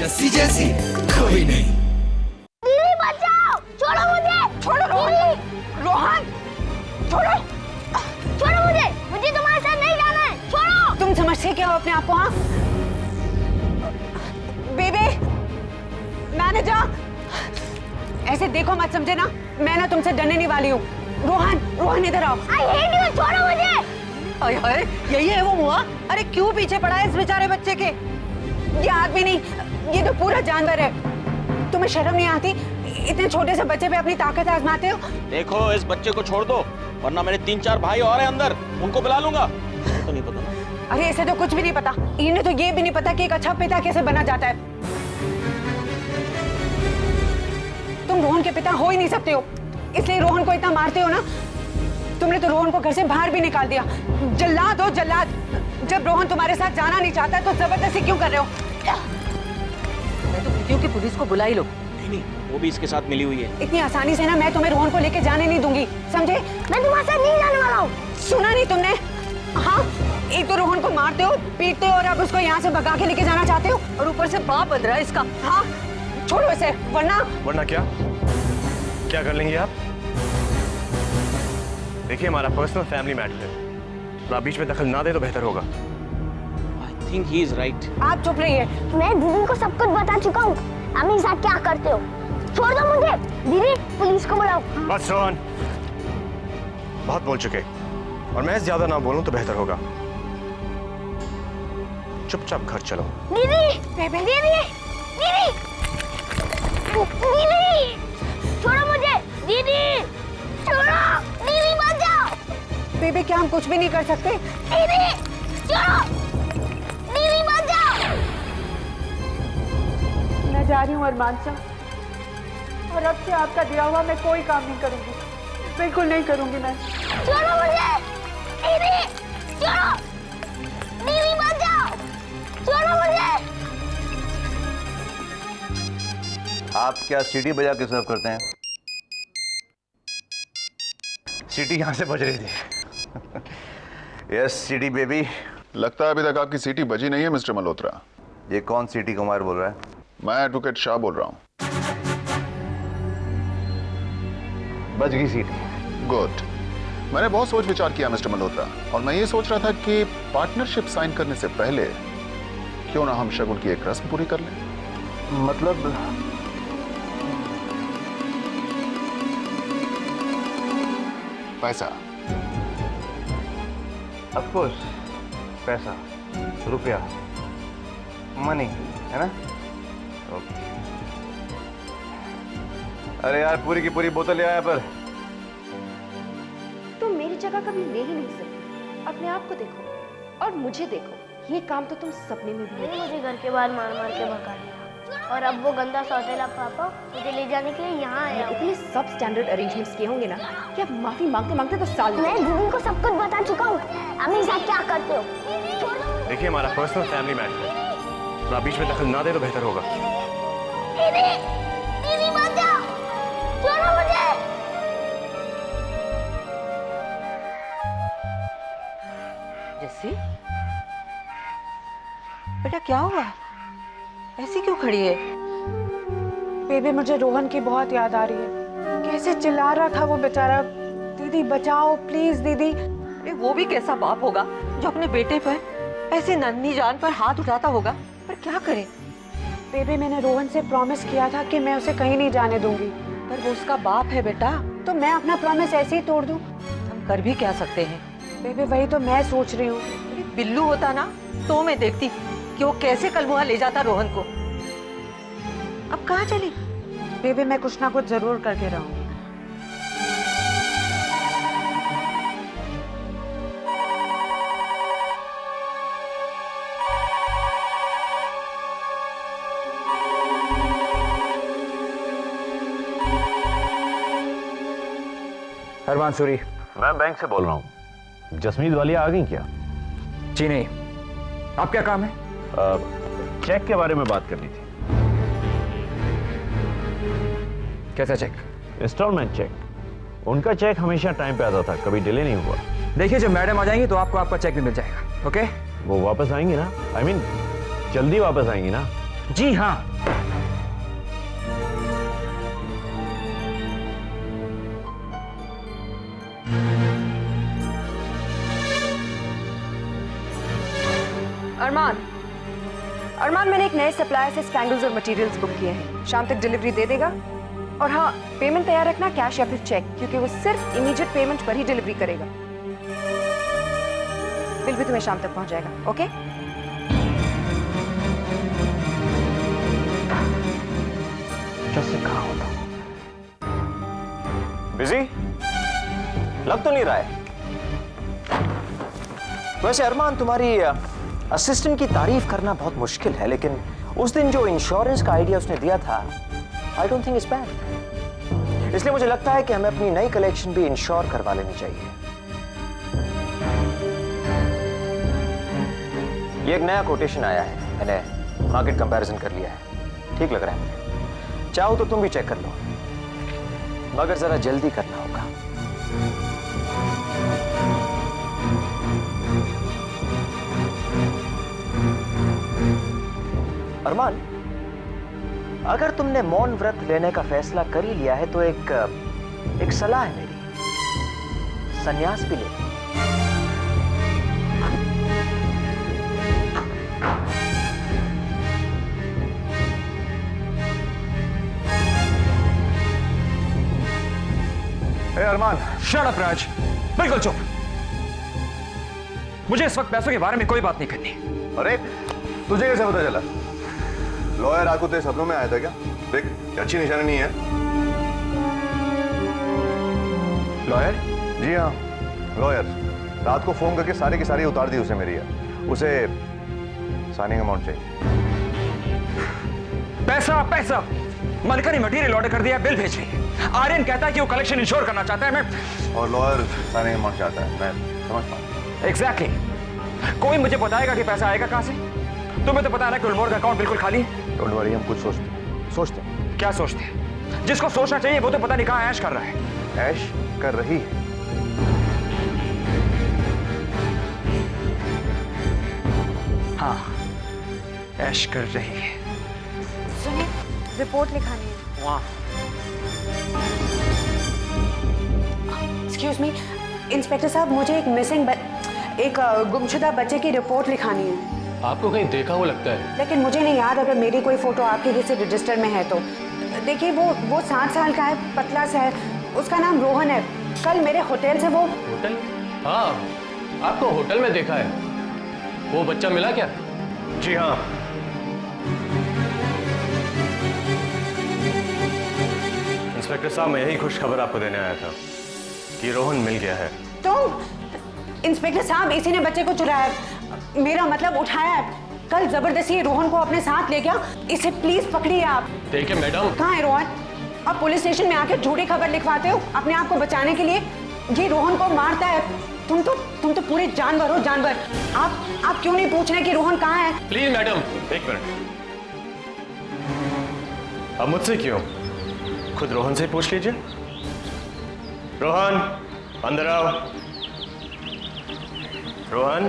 जस्सी जैसी कोई नहीं। दीदी बचाओ, छोड़ो मुझे, छोड़ो रोहन, रोहन, छोड़ो, छोड़ो मुझे तुम्हारे साथ नहीं जाना है, छोड़ो। तुम समझते क्या हो अपने आप को? हाँ बेबी, मैनेजर, ऐसे देखो मत, समझे ना, मैं ना तुमसे डरने नहीं वाली हूँ। रोहन, रोहन इधर आओ। आई हेट यू, छोड़ो मुझे। अरे यही है वो मुआ? अरे क्यों पीछे पड़ा है इस बेचारे बच्चे के? ये आदमी नहीं, ये तो पूरा जानवर है। तुम्हें शर्म नहीं आती? इतने छोटे से बच्चे पे अपनी ताकत आजमाते हो। देखो इस बच्चे को छोड़ दो, वरना मेरे 3-4 भाई और हैं अंदर, उनको बुला लूंगा। तो नहीं पता। अरे इसे तो कुछ भी नहीं पता। इन्हें तो ये भी नहीं पता कि एक अच्छा पिता कैसे बना जाता है। तुम रोहन के पिता हो ही नहीं सकते हो, इसलिए रोहन को इतना मारते हो ना। तुमने तो रोहन को घर से बाहर भी निकाल दिया। जल्लाद हो जल्लाद। जब रोहन तुम्हारे साथ जाना नहीं चाहता तो जबरदस्ती क्यों कर रहे हो? मैं तो कहती हूँ कि पुलिस को बुला ही लो। नहीं, वो भी इसके साथ मिली हुई है। इतनी आसानी से ना मैं तुम्हें रोहन को लेके जाने नहीं दूंगी, समझे? मैं तुम्हारे साथ नहीं जाने वाला हूँ। सुना नहीं तुमने? हाँ, एक तो रोहन को मारते हो, पीटते हो और अब उसको यहाँ से भगा के लेके जाना चाहते हो, और ऊपर से बाप बन रहा है इसका। हाँ, छोड़ो इसे, वरना क्या क्या कर लेंगे आप? देखिए हमारा पर्सनल फैमिली मैटर है, आप बीच में दखल ना दे तो बेहतर होगा। I think he is right. आप चुप रहिए। मैं दीदी को सब कुछ बता चुका हूँ, आप मेरे साथ क्या करते हो। छोड़ दो मुझे। दीदी पुलिस को बुलाओ। बस रोहन, बहुत बोल चुके, और मैं ज्यादा ना बोलूं तो बेहतर होगा। चुपचाप घर चलो। दीदी, दीदी, दीदी, दीदी, छोड़ो मुझे। दीदी, छोड़ो। दीदी बचाओ। बेबी, क्या हम कुछ भी नहीं कर सकते? दीदी, छोड़ो। दीदी बचाओ। मैं जा रही हूँ अरमान साहब, और अब से आपका दिया हुआ मैं कोई काम नहीं करूंगी, बिल्कुल नहीं करूंगी मैं। छोड़ो मुझे। दीदी, छोड़ो। दीदी बचाओ। छोड़ो मुझे। आप क्या सीटी बजा के सर्व करते हैं? सीटी यहाँ से बज रही थी। यस सीटी बेबी। लगता है अभी तक आपकी सीटी बजी नहीं है मिस्टर मल्होत्रा। ये कौन सीटी कुमार बोल रहा है? मैं एडवोकेट शाह बोल रहा हूँ। बज गई सीटी। गुड। मैंने बहुत सोच विचार किया मिस्टर मल्होत्रा, और मैं ये सोच रहा था कि पार्टनरशिप साइन करने से पहले क्यों ना हम शगुन की एक रस्म पूरी कर लें। मतलब पैसा। ऑफ कोर्स, पैसा, रुपया, मनी, है ना? ओके। अरे यार, पूरी की पूरी बोतल ले आया पर। तुम मेरी जगह कभी ले ही नहीं सकती। अपने आप को देखो और मुझे देखो, ये काम तो तुम सपने में भी नहीं। मुझे घर के बाहर मार मार के भगा दिया, और अब वो गंदा सौतेला पापा मुझे ले जाने के लिए यहाँ आया। इतने सब स्टैंडर्ड अरेंजमेंट्स किए होंगे ना कि अब माफी मांगते मांगते तो साल। मैं दीदी को सब कुछ बता चुका हूँ, आप मेरे साथ क्या करते हो। देखिए हमारा पर्सनल फैमिली मैटर है, आप बीच में दखल ना दे तो बेहतर होगा। दीदी, दीदी बचाओ। छोड़ो मुझे। जस्सी, बेटा क्या हुआ? ऐसी क्यों खड़ी है? बेबी, मुझे रोहन की बहुत याद आ रही है। कैसे चिल्ला रहा था वो बेचारा, दीदी बचाओ प्लीज दीदी। अरे वो भी कैसा बाप होगा जो अपने बेटे पर ऐसे नन्ही जान पर हाथ उठाता होगा, पर क्या करे? बेबी, मैंने रोहन से प्रॉमिस किया था कि मैं उसे कहीं नहीं जाने दूंगी। पर वो उसका बाप है बेटा। तो मैं अपना प्रॉमिस ऐसे ही तोड़ दूं? हम कर भी क्या सकते हैं? बेबी, वही तो मैं सोच रही हूँ। बिल्लू होता ना तो मैं देखती कि वो कैसे कलमुहा ले जाता रोहन को। अब कहाँ चली? बेबी, मैं कुछ ना कुछ जरूर करके रहूंगी। अरमान सूरी। मैं बैंक से बोल रहा हूँ। जसमीत वालिया आ गई क्या? जी नहीं। आप क्या काम है? चेक के बारे में बात करनी थी। कैसा चेक? Instalment cheque. उनका चेक हमेशा टाइम पे आता था, कभी डिले नहीं हुआ। देखिए, जब मैडम आ जाएंगी तो आपको आपका चेक भी मिल जाएगा। ओके? वो वापस आएंगी ना? I mean, जल्दी वापस आएंगी ना? जी हाँ। अरमान, अरमान मैंने एक नए सप्लायर से स्पैंगल्स और मटेरियल्स बुक किए हैं, शाम तक डिलीवरी दे देगा। और हाँ, पेमेंट तैयार रखना, कैश या फिर चेक, क्योंकि वो सिर्फ इमीडिएट पेमेंट पर ही डिलीवरी करेगा। बिल भी तुम्हें शाम तक पहुंच जाएगा। ओके? जैसे कहा होता। बिजी लग तो नहीं रहा है। वैसे अरमान, तुम्हारी असिस्टेंट की तारीफ करना बहुत मुश्किल है, लेकिन उस दिन जो इंश्योरेंस का आइडिया उसने दिया था, I don't think it's bad. इसलिए मुझे लगता है कि हमें अपनी नई कलेक्शन भी इंश्योर करवा लेनी चाहिए। ये एक नया कोटेशन आया है, मैंने मार्केट कंपैरिजन कर लिया है, ठीक लग रहा है मुझे। चाहो तो तुम भी चेक कर लो, मगर जरा जल्दी करना होगा। अरमान, अगर तुमने मौन व्रत लेने का फैसला कर ही लिया है तो एक सलाह है मेरी, संन्यास भी ले। अरमान, शट अप राज, बिल्कुल चुप। मुझे इस वक्त पैसों के बारे में कोई बात नहीं करनी। अरे तुझे कैसे पता चला? लॉयर आपको तेरे सपनों में आया था क्या? देख, ये अच्छी निशानी नहीं है। लॉयर? जी हाँ, लॉयर। रात को फोन करके सारी की सारी उतार दी उसने मेरी है। उसे साइनिंग अमाउंट चाहिए। पैसा पैसा, मलिका ने मटेरियल ऑर्डर कर दिया, बिल भेज रही है। आर्यन कहता है कि वो कलेक्शन इंश्योर करना चाहता है, मैं और लॉयर साइनिंग अमाउंट चाहता है। मैं समझ पा। एग्जैक्टली। कोई मुझे बताएगा कि पैसा आएगा कहां से? तुम्हें तो पता है ना कि उल्मोर का अकाउंट बिल्कुल खाली है। डोंट वरी, हम कुछ सोचते हैं। क्या सोचते हैं? जिसको सोचना चाहिए वो तो पता नहीं कहां ऐश कर रहा है। ऐश कर रही है। हाँ, ऐश कर रही है। सुनिए, रिपोर्ट लिखानी है। वहाँ एक्सक्यूज मी इंस्पेक्टर साहब, मुझे एक गुमशुदा बच्चे की रिपोर्ट लिखानी है। आपको कहीं देखा हुआ लगता है? लेकिन मुझे नहीं याद अगर मेरी कोई फोटो आपके किसी रजिस्टर में है तो। देखिए वो 7 साल का है, पतला सा है, उसका नाम रोहन है। कल मेरे होटल से वो। होटल? हाँ, आपको होटल में देखा है। वो बच्चा मिला क्या? जी हाँ। इंस्पेक्टर साहब, मैं यही खुश खबर आपको देने आया था कि रोहन मिल गया है। तो इंस्पेक्टर साहब, इसी ने बच्चे को चुराया, मेरा मतलब उठाया है। कल जबरदस्ती रोहन को अपने साथ ले गया। इसे प्लीज पकड़िए आप। देखिए मैडम। कहाँ है रोहन? आप पुलिस स्टेशन में आके झूठी खबर लिखवाते हो अपने आप को बचाने के लिए। ये रोहन को मारता है। तुम तो पूरे जानवर हो, जानवर। आप क्यों नहीं पूछ रहे कि रोहन कहाँ है? Please madam. एक मिनट, अब मुझसे क्यों? खुद रोहन से पूछ लीजिए। रोहन, अंदर आओ। रोहन,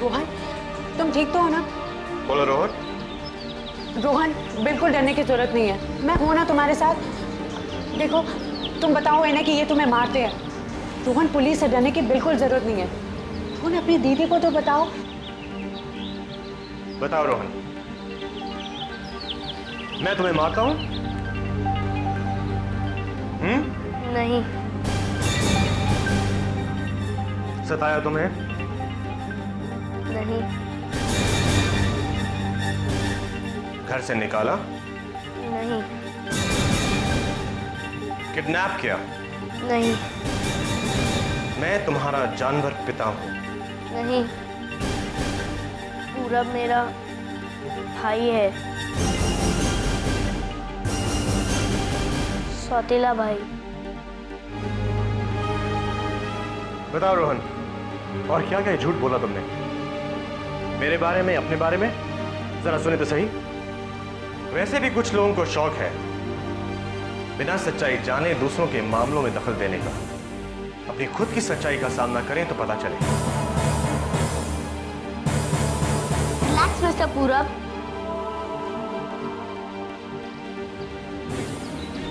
रोहन, तुम ठीक तो हो ना? बोलो रोहन। रोहन, बिल्कुल डरने की जरूरत नहीं है, मैं हूं ना तुम्हारे साथ। देखो, तुम बताओ इन्हें कि ये तुम्हें मारते हैं। रोहन, पुलिस से डरने की बिल्कुल जरूरत नहीं है। रोहन, अपनी दीदी को तो बताओ। बताओ रोहन, मैं तुम्हें मारता हूं? नहीं। सताया तुम्हें? नहीं। घर से निकाला? नहीं। किडनैप किया? नहीं। मैं तुम्हारा जानवर पिता हूं। नहीं। पूरब मेरा भाई है, सौतेला भाई। बताओ रोहन, और क्या क्या झूठ बोला तुमने मेरे बारे में, अपने बारे में? जरा सुने तो सही। वैसे भी कुछ लोगों को शौक है बिना सच्चाई जाने दूसरों के मामलों में दखल देने का। अपनी खुद की सच्चाई का सामना करें तो पता चलेगा। रिलैक्स मिस्टर पूरब।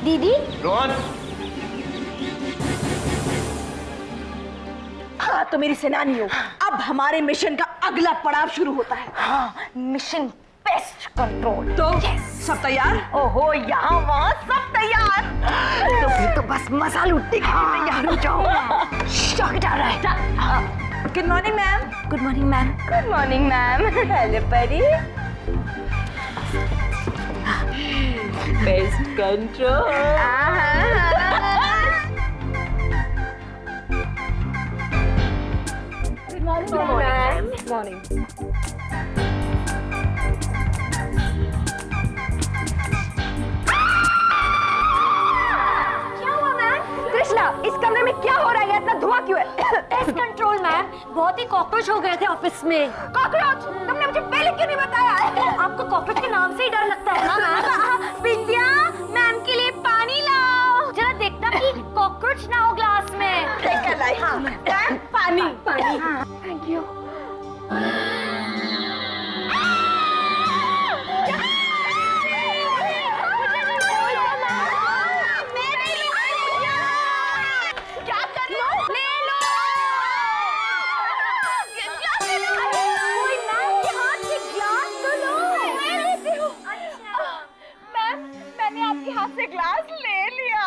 दीदी रोहन, हाँ तो मेरी सेनानी हो। अब हमारे मिशन का अगला पड़ाव शुरू होता है। हाँ, मिशन पेस्ट कंट्रोल। तो सब तैयार? ओहो, यहाँ वहाँ सब तैयार। तो फिर तो बस मजा लूटने के लिए तैयार हो जाओ। शॉक डाल रहा है। Good morning ma'am. Good morning ma'am. Good morning ma'am. Hello Pari. Best control. Good morning ma'am. Morning. Krishna, इस कमरे में क्या हो रहा है? इतना धुआं क्यों है? पेस्ट कंट्रोल मैम, बहुत ही कॉकरोच हो गए थे ऑफिस में। कॉकरोच? तुमने मुझे पहले क्यों नहीं बताया? आपको कॉकरोच के नाम से ही डर लगता है ना मैम? विद्या, मैम के लिए पानी लाओ। जरा देखना कि कॉकरोच ना हो ग्लास में। लेकर लाई। हाँ, पानी। पानी। Thank you. हाथ से ग्लास ले लिया।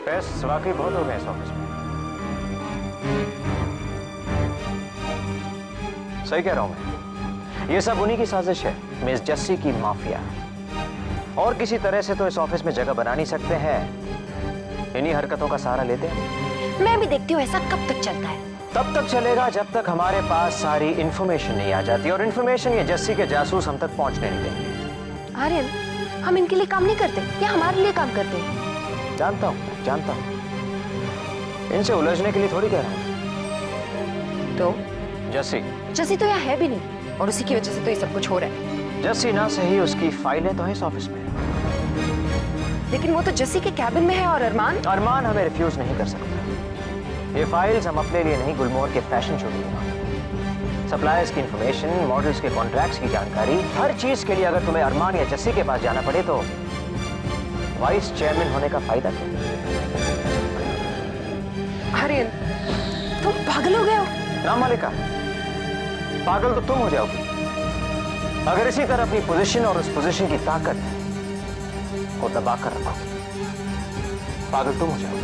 पेस्ट वाकई बहुत हो गए इस ऑफिस में। सही कह रहा हूं मैं। ये सब उन्हीं की साजिश है, मिस जस्सी की माफिया। और किसी तरह से तो इस ऑफिस में जगह बना नहीं सकते हैं। इन्हीं हरकतों का सहारा लेते हैं। मैं भी देखती हूँ ऐसा कब तक चलता है। तब तक चलेगा जब तक हमारे पास सारी इंफॉर्मेशन नहीं आ जाती, और इंफॉर्मेशन ये जस्सी के जासूस हम तक पहुंचने नहीं देंगे। आर्यन, हम इनके लिए काम नहीं करते, या हमारे लिए काम करते हैं? जानता हूं। इनसे उलझने के लिए थोड़ी कह रहा हूं। तो जस्सी तो यहाँ है भी नहीं, और उसी की वजह से तो ये सब कुछ हो रहा है। जस्सी ना सही, उसकी फाइलें तो है इस ऑफिस में। लेकिन वो तो जस्सी के कैबिन में है। और अरमान हमें रिफ्यूज नहीं कर सकता। ये फाइल्स हम अपने लिए नहीं, गुलमोहर के फैशन शो के लिए। सप्लायर्स की इंफॉर्मेशन, मॉडल्स के कॉन्ट्रैक्ट्स की जानकारी, हर चीज के लिए अगर तुम्हें अरमान या जस्सी के पास जाना पड़े तो वाइस चेयरमैन होने का फायदा क्या? आर्यन, तुम पागल हो गए हो? ना मालिका, पागल तो तुम हो जाओगी अगर इसी तरह अपनी पोजीशन और उस पोजीशन की ताकत को दबा कर रखोगे। पागल तुम हो जाओगी।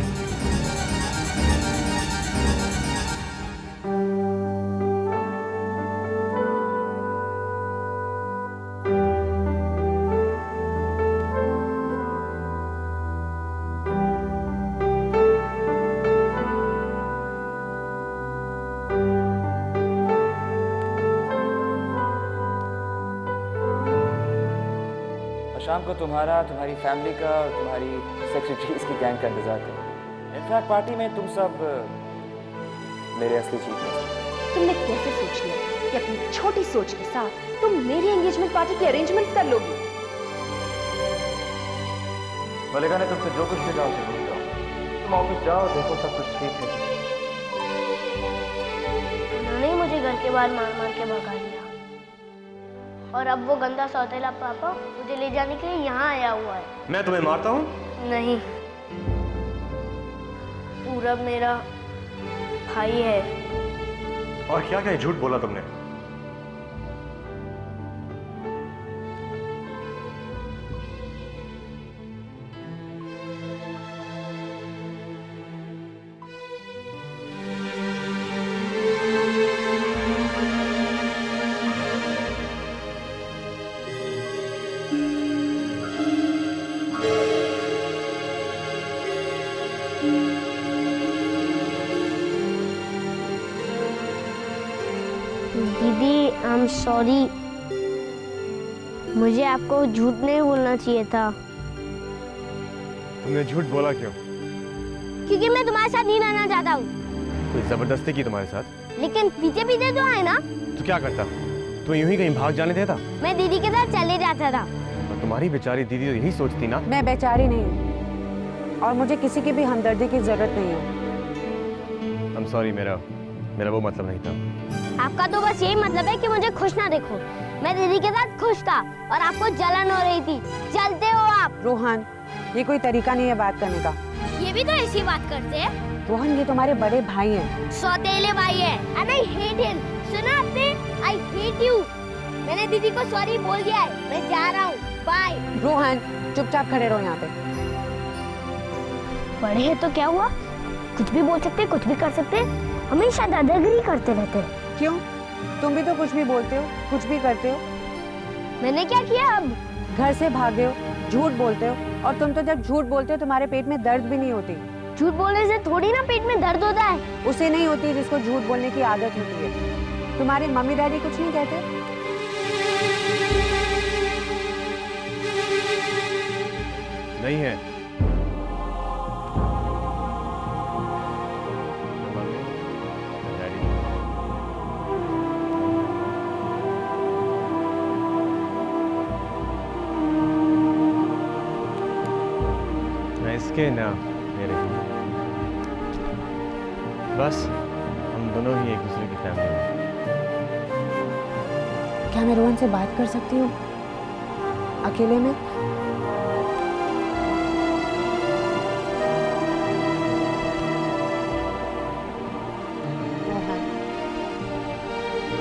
शाम को तुम्हारी फैमिली का और तुम्हारी सेक्रेटरीज की गैंग का इंतजार करो। इनफैक्ट पार्टी में तुम सब मेरे असली चीफ गेस्ट। तुमने कैसे सोच लिया कि अपनी छोटी सोच के साथ तुम मेरी एंगेजमेंट पार्टी की अरेंजमेंट कर लोगी? मलिका ने तुमसे जो कुछ भी कहा उसे भूल जाओ। तुम ऑफिस जाओ, देखो सब कुछ ठीक है। उन्होंने मुझे घर के बाहर मार मार के भगा दिया, और अब वो गंदा सौतेला पापा मुझे ले जाने के लिए यहाँ आया हुआ है। मैं तुम्हें मारता हूँ? नहीं, पूरब मेरा भाई है। और क्या क्या झूठ बोला तुमने? डैडी आई एम सॉरी, मुझे आपको झूठ नहीं बोलना चाहिए था। तुमने झूठ बोला क्यों? क्योंकि मैं तुम्हारे साथ नहीं रहना चाहता हूँ। कोई जबरदस्ती की तुम्हारे साथ? लेकिन पीछे पीछे तो आए ना। तो क्या करता? तू यूं ही कहीं भाग जाने देता? मैं दीदी के साथ चले जाता था। और तुम्हारी बेचारी दीदी तो यही सोचती ना। मैं बेचारी नहीं हूँ और मुझे किसी की भी हमदर्दी की जरूरत नहीं है। I'm sorry, मेरा वो मतलब नहीं था। आपका तो बस यही मतलब है कि मुझे खुश ना देखो। मैं दीदी के साथ खुश था और आपको जलन हो रही थी। जलते हो आप। रोहन, ये कोई तरीका नहीं है बात करने का। ये भी तो ऐसी बात करते हैं। रोहन, ये तुम्हारे बड़े भाई हैं। सौतेले भाई हैं। And I hate him. सुना आपने? I hate you. मैंने दीदी को सॉरी बोल दिया है। मैं जा रहा हूँ। बाय। रोहन, चुपचाप खड़े रहो यहाँ पे। बड़े हैं तो क्या हुआ? कुछ भी बोल सकते, कुछ भी कर सकते। हमेशा दादागिरी करते रहते। क्यों? तुम भी तो कुछ भी बोलते हो, कुछ भी करते हो। मैंने क्या किया अब? घर से भागे हो, झूठ बोलते हो, और तुम तो जब झूठ बोलते हो तुम्हारे पेट में दर्द भी नहीं होती। झूठ बोलने से थोड़ी ना पेट में दर्द होता है। उसे नहीं होती जिसको झूठ बोलने की आदत होती है। तुम्हारे मम्मी डैडी कुछ नहीं कहते? नहीं है। इसके ना मेरे, बस हम दोनों ही एक दूसरे की फैमिली हैं। क्या मैं रोहन से बात कर सकती हूँ अकेले में?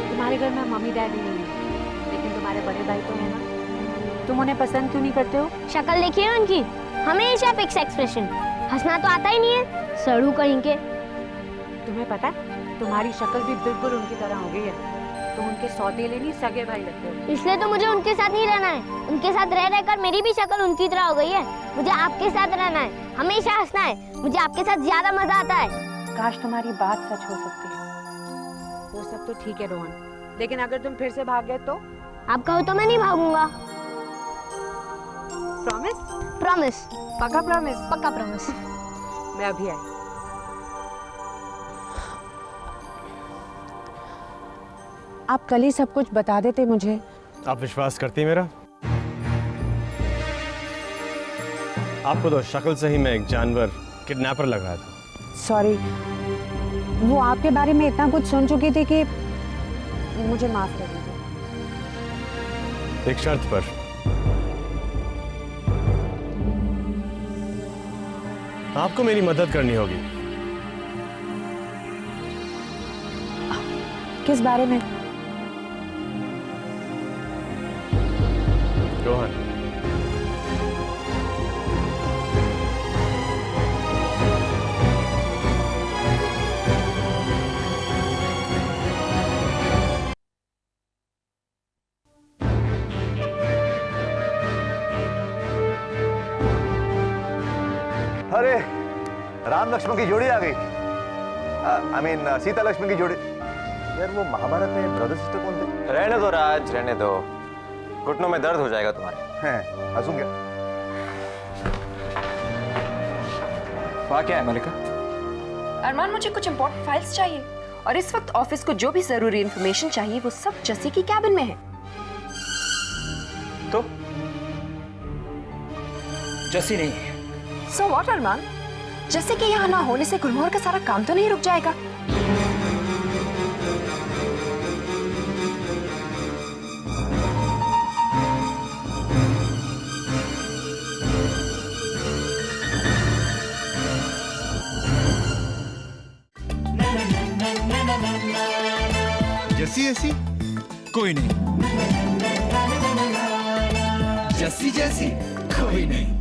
तुम्हारे घर में मम्मी डैडी नहीं है, लेकिन तुम्हारे बड़े भाई तो हैं ना। तुम उन्हें पसंद क्यों नहीं करते हो? शक्ल देखिए उनकी, हमेशा फिक्स एक्सप्रेशन। हंसना तो आता ही नहीं है, सड़ू कहीं के। तुम्हें पता है, तुम्हारी शक्ल भी बिल्कुल उनकी तरह हो गई है। तुम उनके सौतेले नहीं, सगे भाई लगते हो। इसलिए तो मुझे उनके साथ नहीं रहना है। उनके साथ रह रहकर मेरी भी शक्ल उनकी तरह हो गई है। मुझे आपके साथ रहना है, हमेशा हंसना है। मुझे आपके साथ ज्यादा मजा आता है। काश तुम्हारी बात सच हो सकती है। वो सब तो ठीक है रोहन, लेकिन अगर तुम फिर से भाग गए तो? आप कहो तो मैं नहीं भागूंगा। प्रॉमिस? प्रॉमिस। पक्का प्रॉमिस? पक्का प्रॉमिस। मैं अभी आई। आप कल ही सब कुछ बता देते मुझे। आप विश्वास करती मेरा? आपको तो शक्ल से ही मैं एक जानवर, किडनैपर लग रहा था। सॉरी, वो आपके बारे में इतना कुछ सुन चुकी थी कि मुझे माफ कर दीजिए। एक शर्त पर। आपको मेरी मदद करनी होगी। किस बारे में? रोहन, अरे राम लक्ष्मण की जोड़ी आ गई। आई मीन सीता लक्ष्मण की जोड़ी। यार वो महाभारत में ब्रदर सिस्टर कौन थे? रहने दो राज, रहने दो। घुटनों में दर्द हो जाएगा तुम्हारे। हैं, हंसूं क्या? वहाँ क्या है मलिका? अरमान, मुझे कुछ इंपॉर्टेंट फाइल्स चाहिए और इस वक्त ऑफिस को जो भी जरूरी इंफॉर्मेशन चाहिए वो सब जसी की कैबिन में है। तो जसी नहीं है। So what, अरमान? जैसे कि यहाँ ना होने से गुलमोहर का सारा काम तो नहीं रुक जाएगा? जैसी ऐसी कोई नहीं, जैसी जैसी कोई नहीं।